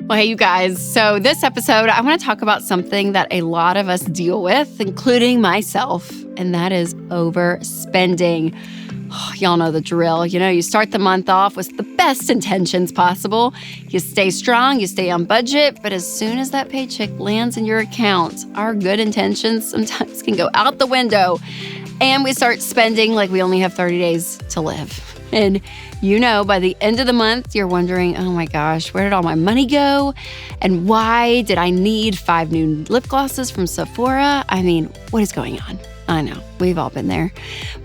Well, hey, you guys. So this episode, I want to talk about something that a lot of us deal with, including myself, and that is overspending. Oh, y'all know the drill. You start the month off with the best intentions possible. You stay strong, you stay on budget, but as soon as that paycheck lands in your account, our good intentions sometimes can go out the window, and we start spending like we only have 30 days to live. And by the end of the month, you're wondering, oh my gosh, where did all my money go? And why did I need 5 new lip glosses from Sephora? I mean, what is going on? I know, we've all been there.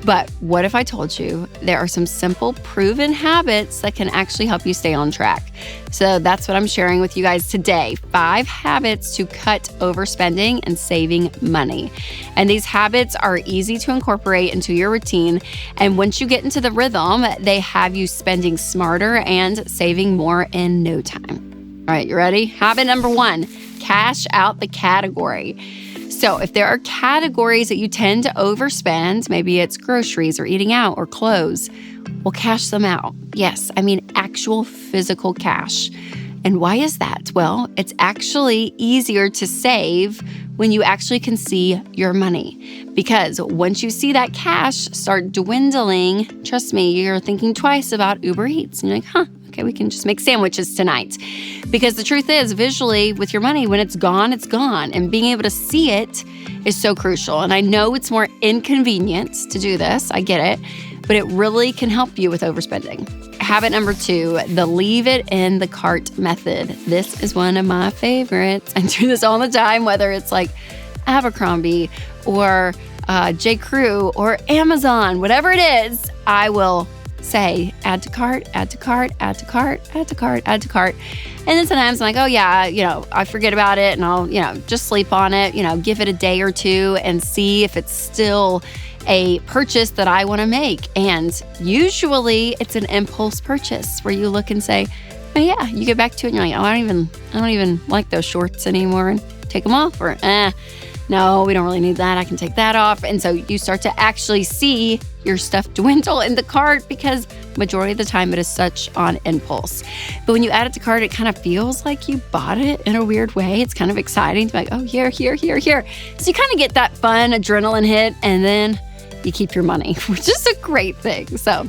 But what if I told you there are some simple, proven habits that can actually help you stay on track? So that's what I'm sharing with you guys today. 5 habits to cut overspending and saving money. And these habits are easy to incorporate into your routine. And once you get into the rhythm, they have you spending smarter and saving more in no time. All right, you ready? Habit number 1, cash out the category. So if there are categories that you tend to overspend, maybe it's groceries or eating out or clothes, well, cash them out. Yes, I mean actual physical cash. And why is that? Well, it's actually easier to save when you actually can see your money. Because once you see that cash start dwindling, trust me, you're thinking twice about Uber Eats. And you're like, okay, we can just make sandwiches tonight. Because the truth is, visually, with your money, when it's gone, it's gone. And being able to see it is so crucial. And I know it's more inconvenient to do this. I get it. But it really can help you with overspending. Habit number 2, the leave it in the cart method. This is one of my favorites. I do this all the time, whether it's like Abercrombie or J. Crew or Amazon, whatever it is, I will say, add to cart, add to cart, add to cart, add to cart, add to cart. And then sometimes I'm like, oh yeah, I forget about it and I'll, just sleep on it, give it a day or two and see if it's still a purchase that I want to make. And usually it's an impulse purchase where you look and say, oh yeah, you get back to it and you're like, oh, I don't even like those shorts anymore and take them off, or no, we don't really need that. I can take that off. And so you start to actually see your stuff dwindle in the cart because majority of the time it is such on impulse. But when you add it to cart, it kind of feels like you bought it in a weird way. It's kind of exciting to be like, oh, here. So you kind of get that fun adrenaline hit and then you keep your money, which is a great thing. So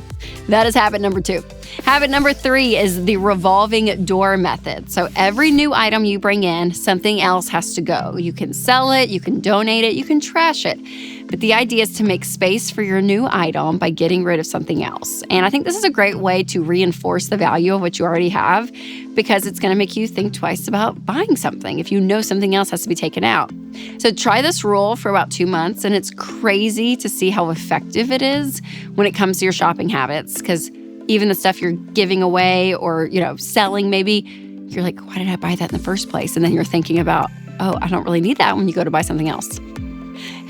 that is habit number 2. Habit number 3 is the revolving door method. So every new item you bring in, something else has to go. You can sell it, you can donate it, you can trash it. But the idea is to make space for your new item by getting rid of something else. And I think this is a great way to reinforce the value of what you already have because it's going to make you think twice about buying something if you know something else has to be taken out. So try this rule for about 2 months, and it's crazy to see how effective it is when it comes to your shopping habits because even the stuff you're giving away or, selling maybe, you're like, why did I buy that in the first place? And then you're thinking about, oh, I don't really need that when you go to buy something else.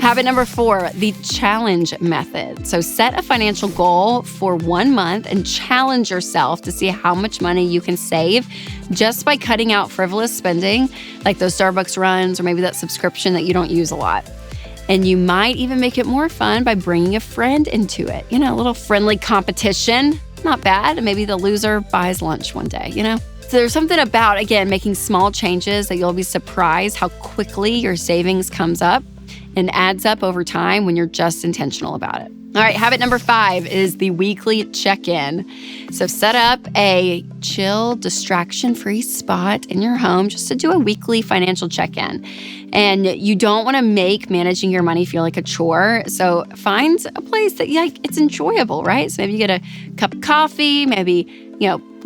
Habit number 4, the challenge method. So set a financial goal for 1 month and challenge yourself to see how much money you can save just by cutting out frivolous spending, like those Starbucks runs or maybe that subscription that you don't use a lot. And you might even make it more fun by bringing a friend into it. A little friendly competition. Not bad. Maybe the loser buys lunch one day, So there's something about, again, making small changes that you'll be surprised how quickly your savings comes up and adds up over time when you're just intentional about it. All right, habit number 5 is the weekly check-in. So set up a chill, distraction-free spot in your home just to do a weekly financial check-in. And you don't want to make managing your money feel like a chore. So find a place that it's enjoyable, right? So maybe you get a cup of coffee, maybe,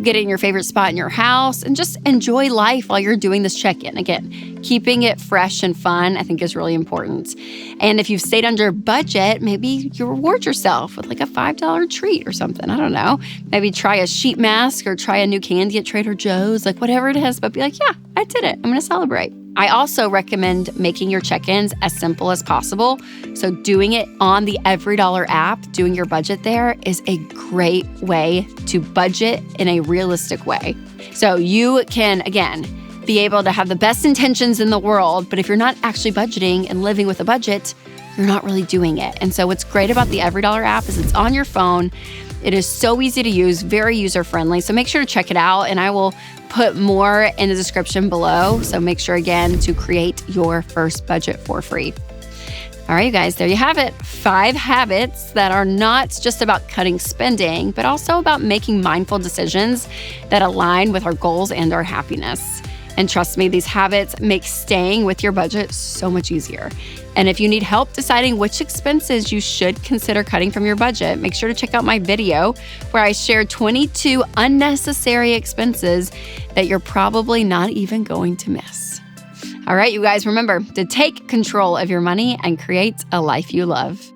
get it in your favorite spot in your house and just enjoy life while you're doing this check-in. Again, keeping it fresh and fun, I think, is really important. And if you've stayed under budget, maybe you reward yourself with like a $5 treat or something. I don't know. Maybe try a sheet mask or try a new candy at Trader Joe's, like whatever it is, but be like, yeah, I did it. I'm going to celebrate. I also recommend making your check-ins as simple as possible. So doing it on the EveryDollar app, doing your budget there is a great way to budget in a realistic way. So you can, again, be able to have the best intentions in the world, but if you're not actually budgeting and living with a budget, you're not really doing it. And so what's great about the EveryDollar app is it's on your phone. It is so easy to use, very user-friendly. So make sure to check it out, and I will put more in the description below. So make sure, again, to create your first budget for free. All right, you guys, there you have it. 5 habits that are not just about cutting spending, but also about making mindful decisions that align with our goals and our happiness. And trust me, these habits make staying with your budget so much easier. And if you need help deciding which expenses you should consider cutting from your budget, make sure to check out my video where I share 22 unnecessary expenses that you're probably not even going to miss. All right, you guys, remember to take control of your money and create a life you love.